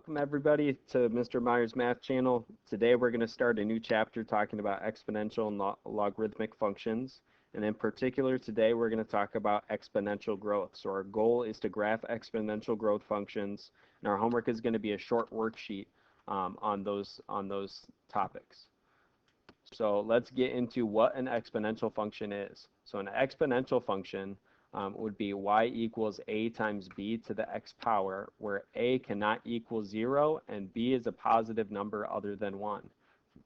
Welcome everybody to MrMiers Math channel. Today we're going to start a new chapter talking about exponential and logarithmic functions. And in particular today we're going to talk about exponential growth. So our goal is to graph exponential growth functions, and our homework is going to be a short worksheet on those topics. So let's get into what an exponential function is. So an exponential function would be y equals a times b to the x power, where a cannot equal 0 and b is a positive number other than 1.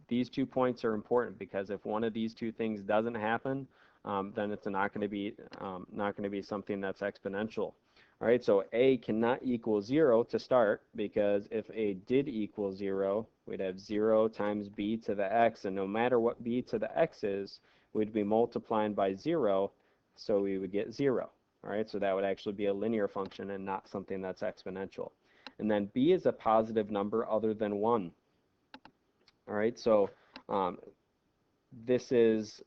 These 2 points are important because if one of these two things doesn't happen, then it's not going to be something that's exponential. All right, so a cannot equal 0 to start, because if a did equal 0, we'd have 0 times b to the x, and no matter what b to the x is, we'd be multiplying by 0, so we would get 0. All right, so that would actually be a linear function and not something that's exponential. And then b is a positive number other than 1. All right, so this is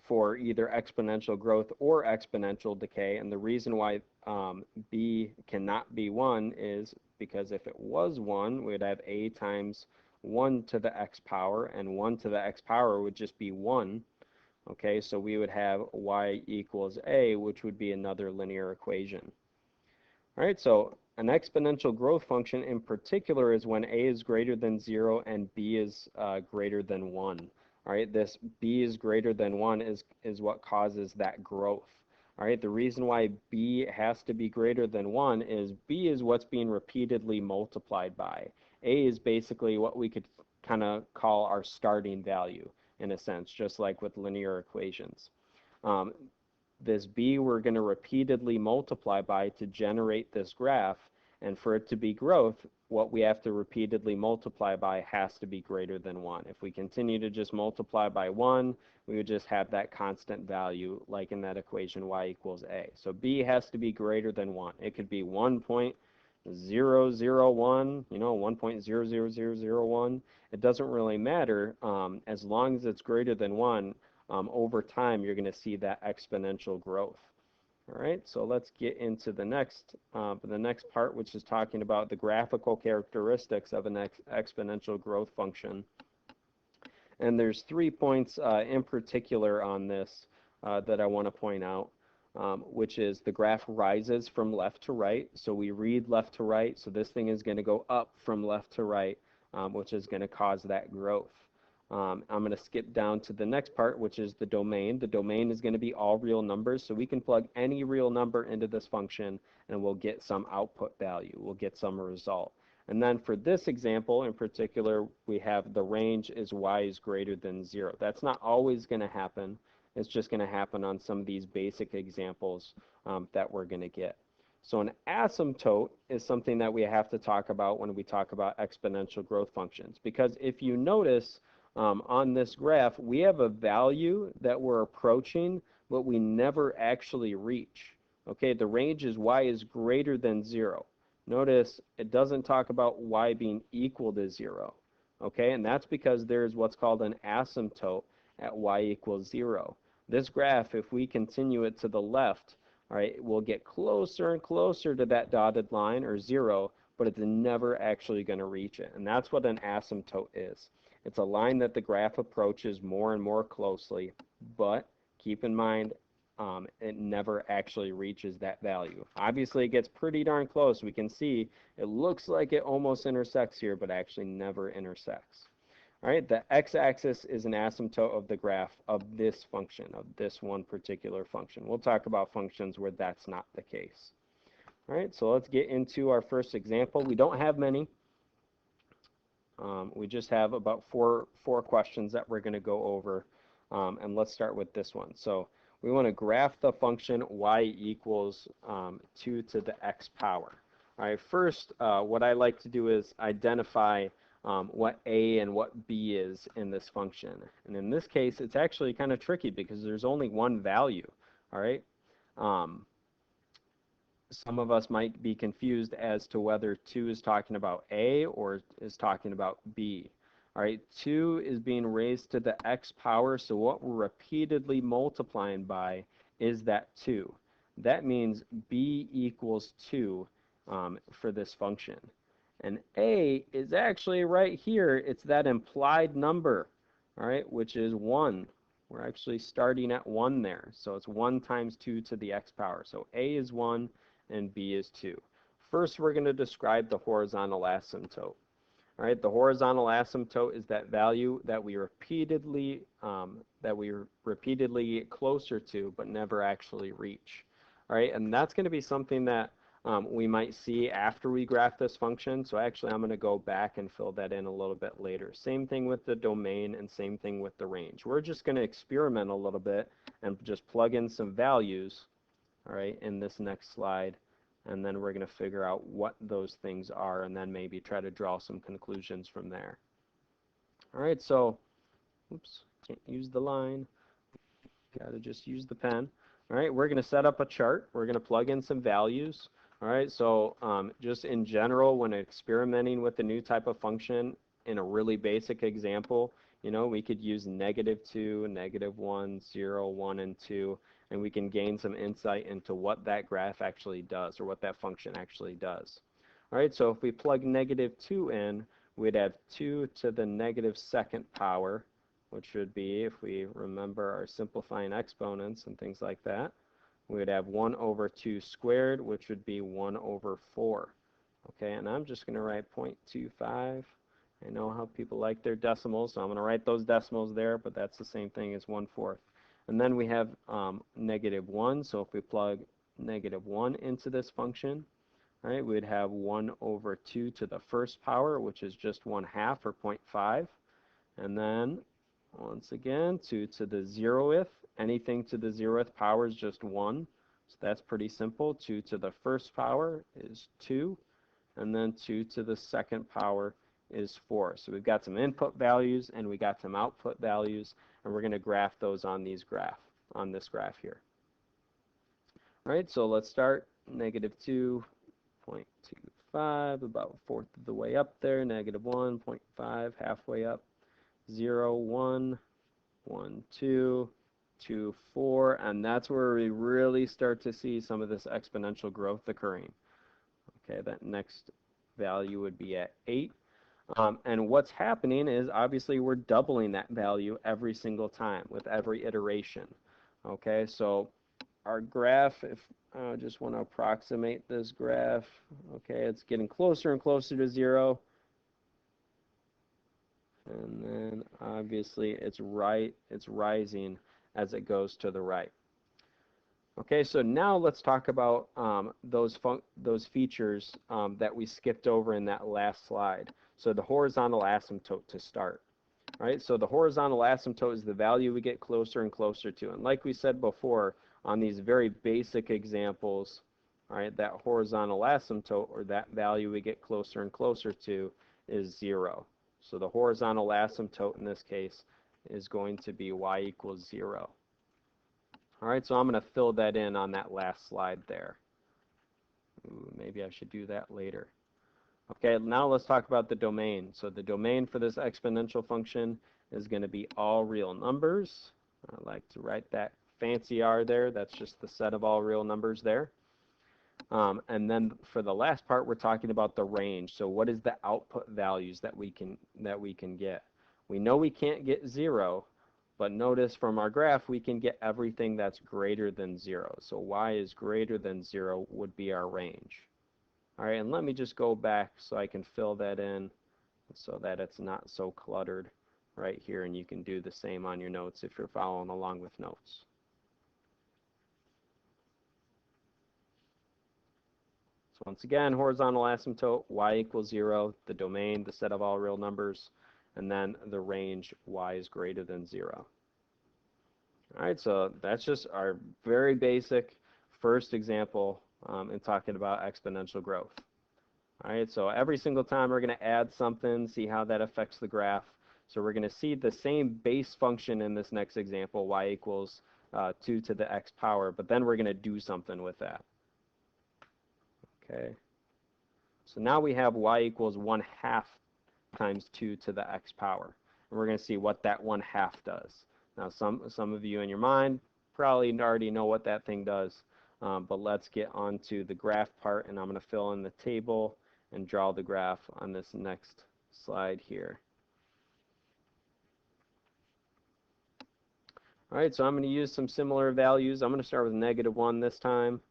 for either exponential growth or exponential decay, and the reason why b cannot be 1 is because if it was 1, we'd have a times 1 to the x power, and 1 to the x power would just be 1. Okay, so we would have y equals a, which would be another linear equation. All right, so an exponential growth function in particular is when a is greater than 0 and b is greater than 1. All right, this b is greater than 1 is what causes that growth. All right, the reason why b has to be greater than 1 is b is what's being repeatedly multiplied by. A is basically what we could kind of call our starting value, in a sense, just like with linear equations. This b we're going to repeatedly multiply by to generate this graph, and for it to be growth, what we have to repeatedly multiply by has to be greater than 1. If we continue to just multiply by 1, we would just have that constant value, like in that equation y equals a. So b has to be greater than 1. It could be 1.001, 1.00001. It doesn't really matter. As long as it's greater than 1, over time you're going to see that exponential growth. All right, so let's get into the next part, which is talking about the graphical characteristics of an exponential growth function. And there's 3 points in particular on this that I want to point out, which is the graph rises from left to right. So we read left to right, so this thing is going to go up from left to right, which is going to cause that growth. I'm going to skip down to the next part, which is the domain. The domain is going to be all real numbers, so we can plug any real number into this function and we'll get some output value. We'll get some result. And then for this example in particular, we have the range is y is greater than 0. That's not always going to happen. It's just going to happen on some of these basic examples that we're going to get. So an asymptote is something that we have to talk about when we talk about exponential growth functions, because if you notice, on this graph, we have a value that we're approaching, but we never actually reach. Okay, the range is y is greater than 0. Notice it doesn't talk about y being equal to 0. Okay, and that's because there's what's called an asymptote at y equals 0. This graph, if we continue it to the left, all right, we'll get closer and closer to that dotted line, or 0, but it's never actually going to reach it. And that's what an asymptote is. It's a line that the graph approaches more and more closely, but keep in mind it never actually reaches that value. Obviously, it gets pretty darn close. We can see it looks like it almost intersects here, but actually never intersects. All right, the x-axis is an asymptote of the graph of this function, of this one particular function. We'll talk about functions where that's not the case. All right, so let's get into our first example. We don't have many. We just have about four questions that we're going to go over, and let's start with this one. So we want to graph the function y equals 2 to the x power. All right, first what I like to do is identify what a and what b is in this function. And in this case, it's actually kind of tricky because there's only one value. All right. Some of us might be confused as to whether 2 is talking about a or is talking about b. All right, 2 is being raised to the x power, so what we're repeatedly multiplying by is that 2. That means b equals 2 for this function. And a is actually right here. It's that implied number, all right, which is 1. We're actually starting at 1 there. So it's 1 times 2 to the x power. So a is 1 and b is 2. First, we're going to describe the horizontal asymptote. All right, the horizontal asymptote is that value that we repeatedly get closer to, but never actually reach. All right, and that's going to be something that we might see after we graph this function. So actually, I'm going to go back and fill that in a little bit later. Same thing with the domain and same thing with the range. We're just going to experiment a little bit and just plug in some values, all right, in this next slide, and then we're going to figure out what those things are and then maybe try to draw some conclusions from there. All right, so, oops, can't use the line. Got to just use the pen. All right, we're going to set up a chart. We're going to plug in some values. All right, so just in general, when experimenting with a new type of function, in a really basic example, you know, we could use -2, -1, 0, 1, and 2, and we can gain some insight into what that graph actually does, or what that function actually does. All right, so if we plug -2 in, we'd have 2 to the -2nd power, which would be, if we remember our simplifying exponents and things like that, we would have 1 over 2 squared, which would be 1 over 4. Okay, and I'm just going to write 0.25. I know how people like their decimals, so I'm going to write those decimals there, but that's the same thing as 1/4. And then we have -1, so if we plug -1 into this function, right, we'd have 1 over 2 to the first power, which is just 1/2, or 0.5. And then, once again, 2 to the 0th. Anything to the 0th power is just 1. So that's pretty simple. 2 to the first power is 2. And then 2 to the second power is 4. So we've got some input values and we got some output values, and we're going to graph those on this graph here. All right, so let's start. -2.25, about 1/4 of the way up there. -1.5, halfway up. 0, 1, 1, 2, 2, 4, and that's where we really start to see some of this exponential growth occurring. Okay, that next value would be at 8. And what's happening is obviously we're doubling that value every single time with every iteration. Okay, so our graph, if I just want to approximate this graph, okay, it's getting closer and closer to 0. And then obviously it's rising as it goes to the right. Okay, so now let's talk about those features that we skipped over in that last slide. So the horizontal asymptote to start. All right, so the horizontal asymptote is the value we get closer and closer to. And like we said before, on these very basic examples, all right, that horizontal asymptote, or that value we get closer and closer to, is 0. So the horizontal asymptote in this case is going to be y equals 0. All right, so I'm going to fill that in on that last slide there. Ooh, maybe I should do that later. Okay, now let's talk about the domain. So the domain for this exponential function is going to be all real numbers. I like to write that fancy R there. That's just the set of all real numbers there. And then for the last part, we're talking about the range. So what is the output values that we can get? We know we can't get 0, but notice from our graph we can get everything that's greater than 0. So y is greater than 0 would be our range. All right, and let me just go back so I can fill that in so that it's not so cluttered right here, and you can do the same on your notes if you're following along with notes. So once again, horizontal asymptote, y equals 0, the domain, the set of all real numbers, and then the range, y is greater than 0. All right, so that's just our very basic first example in talking about exponential growth. All right, so every single time we're going to add something, see how that affects the graph. So we're going to see the same base function in this next example, y equals 2 to the x power, but then we're going to do something with that. Okay, so now we have y equals 1/2 times 2 to the x power. And we're going to see what that 1/2 does. Now, some of you in your mind probably already know what that thing does, but let's get on to the graph part, and I'm going to fill in the table, and draw the graph on this next slide here. All right, so I'm going to use some similar values. I'm going to start with -1 this time.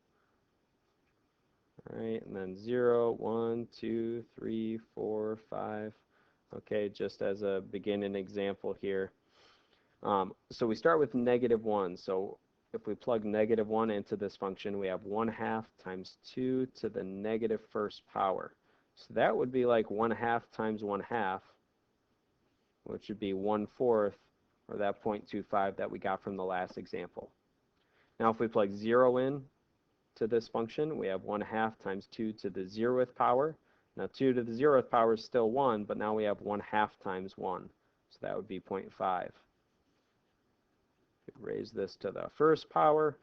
All right, and then 0, 1, 2, 3, 4, 5. Okay, just as a beginning example here. So we start with -1. So if we plug -1 into this function, we have 1/2 times 2 to the negative first power. So that would be like 1/2 times 1/2, which would be 1/4, or that 0.25 that we got from the last example. Now if we plug 0 in to this function, we have 1/2 times 2 to the 0th power. Now 2 to the 0th power is still 1, but now we have 1/2 times 1. So that would be 0.5. Raise this to the first power.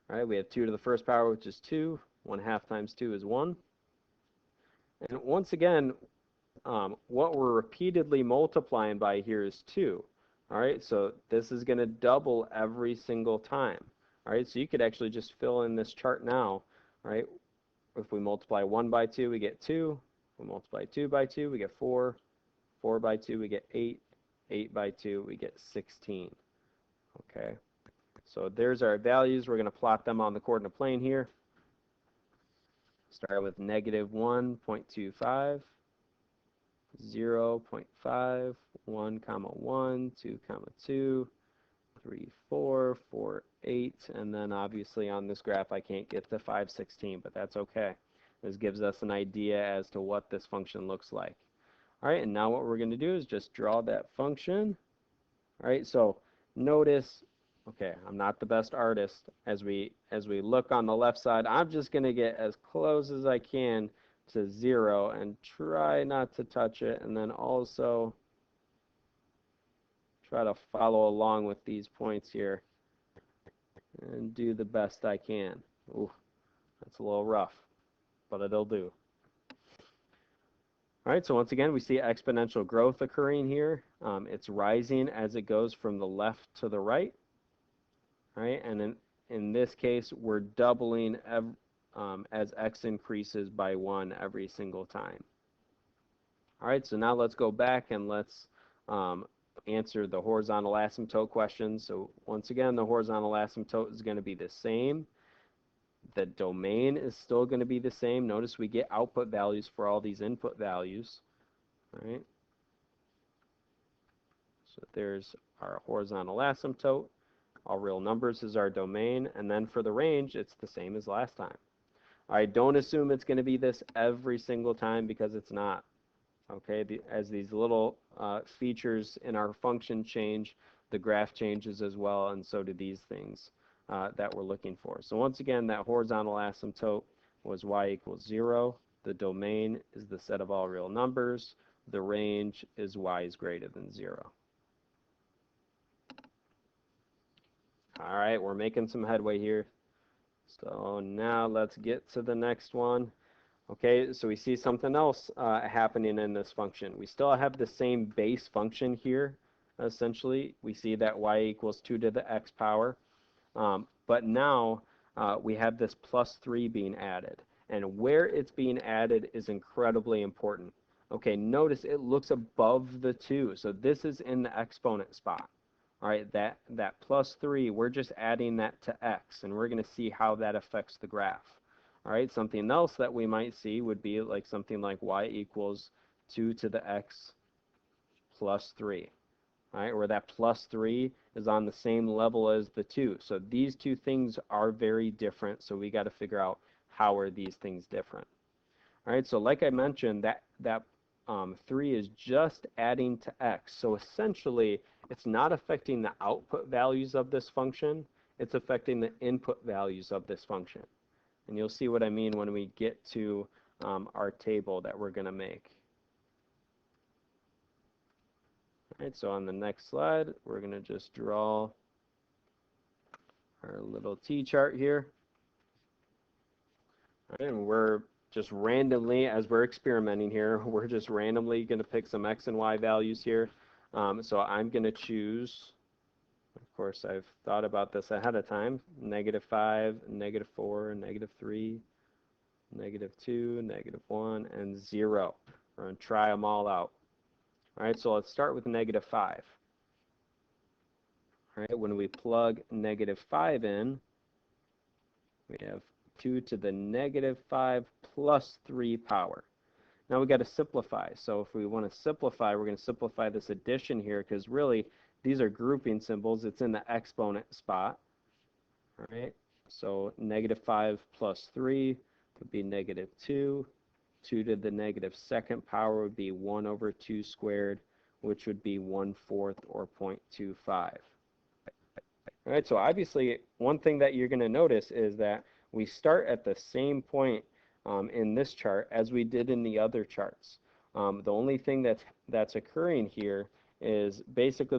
All right, we have 2 to the first power, which is 2. 1/2 times 2 is 1. And once again, what we're repeatedly multiplying by here is 2. All right, so this is going to double every single time. All right, so you could actually just fill in this chart now. All right, if we multiply 1 by 2, we get 2. If we multiply 2 by 2, we get 4. 4 by 2, we get 8. 8 by 2, we get 16. Okay, so there's our values. We're going to plot them on the coordinate plane here. Start with -1.25. 0.5, 1, 1, 2, 2, 3, 4, 4, 8, and then obviously on this graph I can't get to 5/16, but that's okay. This gives us an idea as to what this function looks like. All right, and now what we're going to do is just draw that function. All right, so notice, okay, I'm not the best artist. As we look on the left side, I'm just going to get as close as I can to 0 and try not to touch it, and then also try to follow along with these points here and do the best I can. Ooh, that's a little rough, but it'll do. All right, so once again, we see exponential growth occurring here. It's rising as it goes from the left to the right. All right, and in this case, we're doubling as x increases by 1 every single time. All right, so now let's go back and let's answer the horizontal asymptote questions. So once again, the horizontal asymptote is going to be the same. The domain is still going to be the same. Notice we get output values for all these input values. All right. So there's our horizontal asymptote. All real numbers is our domain. And then for the range, it's the same as last time. All right, don't assume it's going to be this every single time because it's not. Okay, as these little features in our function change, the graph changes as well, and so do these things that we're looking for. So once again, that horizontal asymptote was y equals 0. The domain is the set of all real numbers. The range is y is greater than 0. All right, we're making some headway here. So now let's get to the next one. Okay, so we see something else happening in this function. We still have the same base function here, essentially. We see that y equals 2 to the x power. But now we have this plus 3 being added. And where it's being added is incredibly important. Okay, notice it looks above the 2. So this is in the exponent spot. All right, that plus 3, we're just adding that to x. And we're going to see how that affects the graph. All right, something else that we might see would be like something like y equals 2 to the x plus 3. All right, where that plus 3 is on the same level as the 2. So these two things are very different, so we got to figure out how are these things different. All right, so like I mentioned, that 3 is just adding to x. So essentially, it's not affecting the output values of this function. It's affecting the input values of this function. And you'll see what I mean when we get to our table that we're going to make. All right, so on the next slide, we're going to just draw our little t-chart here. All right, and we're just randomly, as we're experimenting here, we're just randomly going to pick some x and y values here. So I'm going to choose, of course, I've thought about this ahead of time, -5, -4, -3, -2, -1, and 0. We're going to try them all out. All right, so let's start with -5. All right, when we plug -5 in, we have 2 to the -5 plus 3 power. Now we got to simplify. So if we want to simplify, we're going to simplify this addition here because really these are grouping symbols. It's in the exponent spot. All right, so -5 plus 3 would be -2. 2 to the -2nd power would be 1 over 2 squared, which would be 1/4 or 0.25. All right, so obviously one thing that you're going to notice is that we start at the same point in this chart as we did in the other charts. The only thing that's occurring here is basically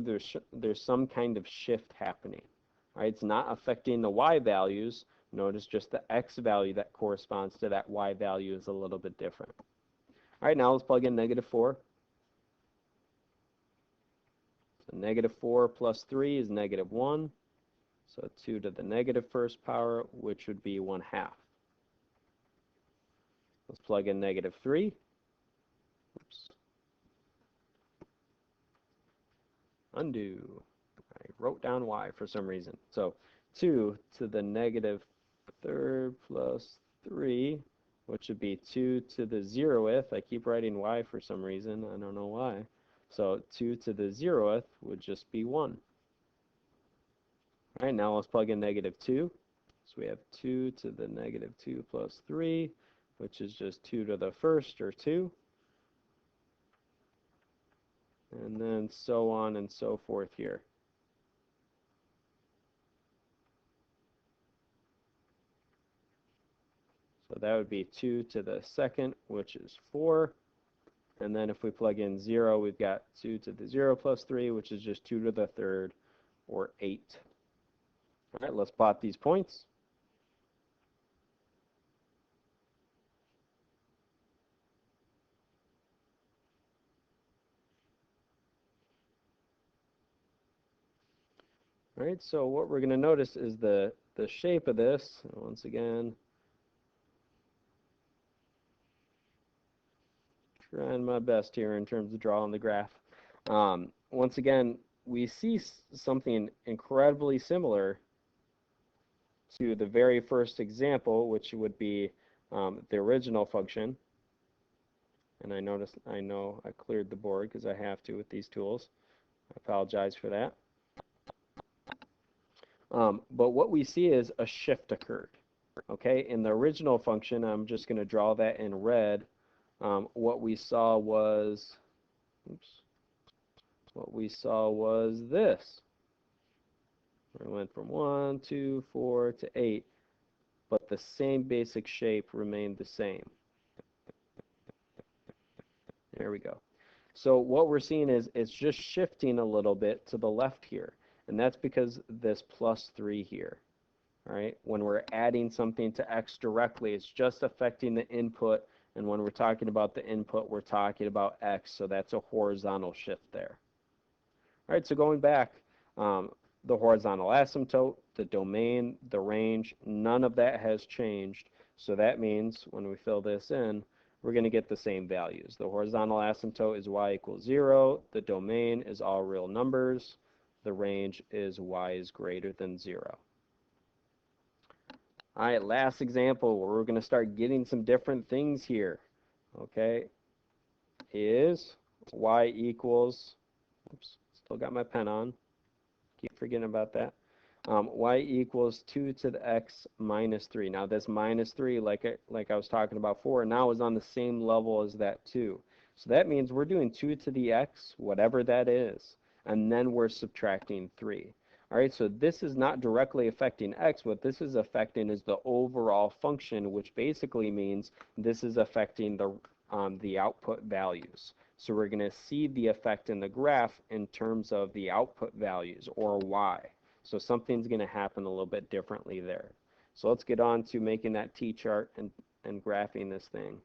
there's some kind of shift happening. All right, it's not affecting the y values. Notice just the x value that corresponds to that y value is a little bit different. All right, now let's plug in -4. So -4 plus 3 is -1. So 2 to the -1st power, which would be 1/2. Let's plug in -3. Oops. Undo. I wrote down y for some reason. So 2 to the -3rd plus 3, which would be 2 to the 0th. I keep writing y for some reason. I don't know why. So 2 to the 0th would just be 1. All right, now let's plug in -2. So we have 2 to the -2 plus 3, which is just 2 to the 1st, or 2. And then so on and so forth here. So that would be 2 to the 2nd, which is 4. And then if we plug in 0, we've got 2 to the 0 plus 3, which is just 2 to the 3rd, or 8. All right, let's plot these points. All right, so what we're going to notice is the shape of this. Once again, trying my best here in terms of drawing the graph. Once again, we see something incredibly similar to the very first example, which would be the original function. And I know I cleared the board because I have to with these tools. I apologize for that. But what we see is a shift occurred. Okay, in the original function, I'm just going to draw that in red. What we saw was, this. We went from 1, 2, 4 to 8, but the same basic shape remained the same. There we go. So what we're seeing is it's just shifting a little bit to the left here, and that's because this plus 3 here. All right, when we're adding something to x directly, it's just affecting the input, and when we're talking about the input, we're talking about x, so that's a horizontal shift there. All right, so going back, the horizontal asymptote, the domain, the range, none of that has changed. So that means when we fill this in, we're going to get the same values. The horizontal asymptote is y equals 0. The domain is all real numbers. The range is y is greater than 0. All right, last example where we're going to start getting some different things here, okay, is y equals, oops, still got my pen on. Keep forgetting about that. Y equals 2 to the x minus 3. Now this minus 3, like I was talking about before, now is on the same level as that 2. So that means we're doing 2 to the x, whatever that is, and then we're subtracting 3. All right, so this is not directly affecting x. What this is affecting is the overall function, which basically means this is affecting the output values. So we're going to see the effect in the graph in terms of the output values, or y. So something's going to happen a little bit differently there. So let's get on to making that t-chart and graphing this thing.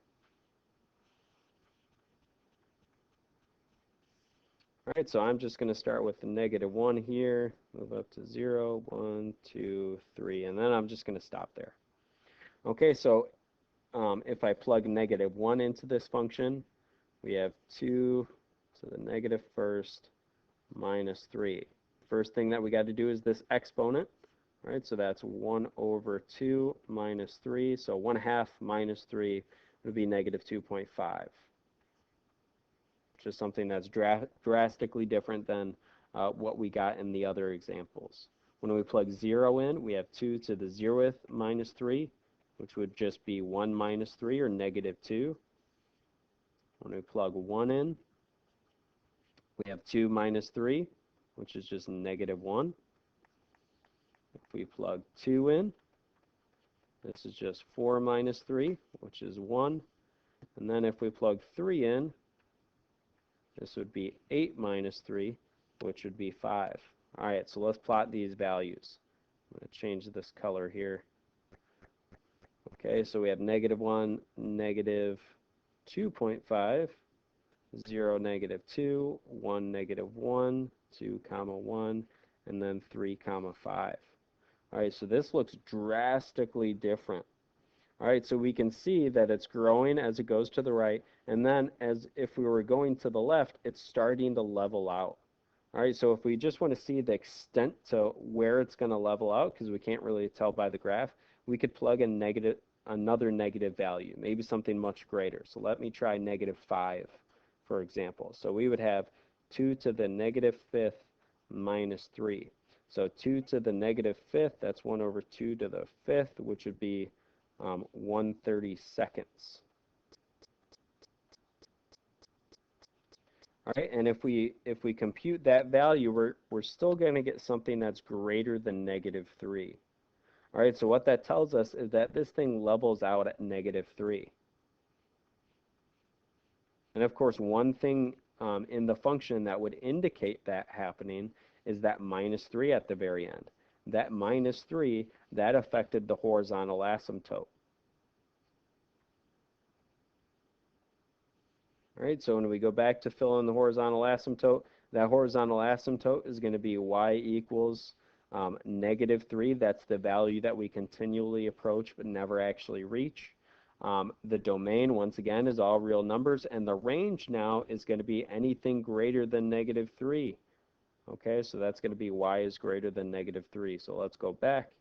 All right, so I'm just going to start with the -1 here, move up to 0, 1, 2, 3, and then I'm just going to stop there. Okay, so if I plug -1 into this function, we have 2 to the negative first minus 3. First thing that we got to do is this exponent. Right, so that's 1 over 2 minus 3. So 1/2 minus 3 would be -2.5, which is something that's drastically different than what we got in the other examples. When we plug 0 in, we have 2 to the 0th minus 3, which would just be 1 minus 3, or -2. When we plug 1 in, we have 2 minus 3, which is just -1. If we plug 2 in, this is just 4 minus 3, which is 1. And then if we plug 3 in, this would be 8 minus 3, which would be 5. All right, so let's plot these values. I'm going to change this color here. Okay, so we have -1, -2.5, 0, -2, 1, -1, 2, 1, and then 3, 5. All right, so this looks drastically different. All right, so we can see that it's growing as it goes to the right, and then as if we were going to the left, it's starting to level out. All right, so if we just want to see the extent to where it's going to level out, because we can't really tell by the graph, we could plug in another negative value, maybe something much greater. So let me try -5, for example. So we would have 2 to the -5th minus 3. So 2 to the -5th, that's 1 over 2 to the 5th, which would be 1/32. All right, and if we compute that value, we're still going to get something that's greater than -3. All right, so what that tells us is that this thing levels out at -3. And of course, one thing in the function that would indicate that happening is that -3 at the very end. That -3, that affected the horizontal asymptote. All right, so when we go back to fill in the horizontal asymptote, that horizontal asymptote is going to be y equals -3. That's the value that we continually approach but never actually reach. The domain, once again, is all real numbers, and the range now is going to be anything greater than -3. Okay, so that's going to be y is greater than -3. So let's go back.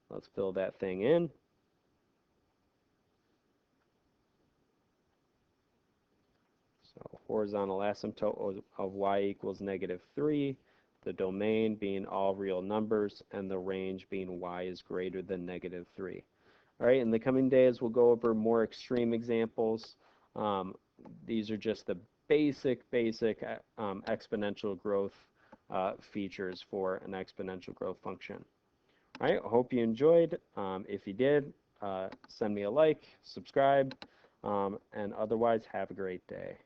Let's fill that thing in. So horizontal asymptote of y equals -3, the domain being all real numbers, and the range being y is greater than -3. All right, in the coming days, we'll go over more extreme examples. These are just the basic exponential growth features for an exponential growth function. All right, I hope you enjoyed. If you did, send me a like, subscribe, and otherwise, have a great day.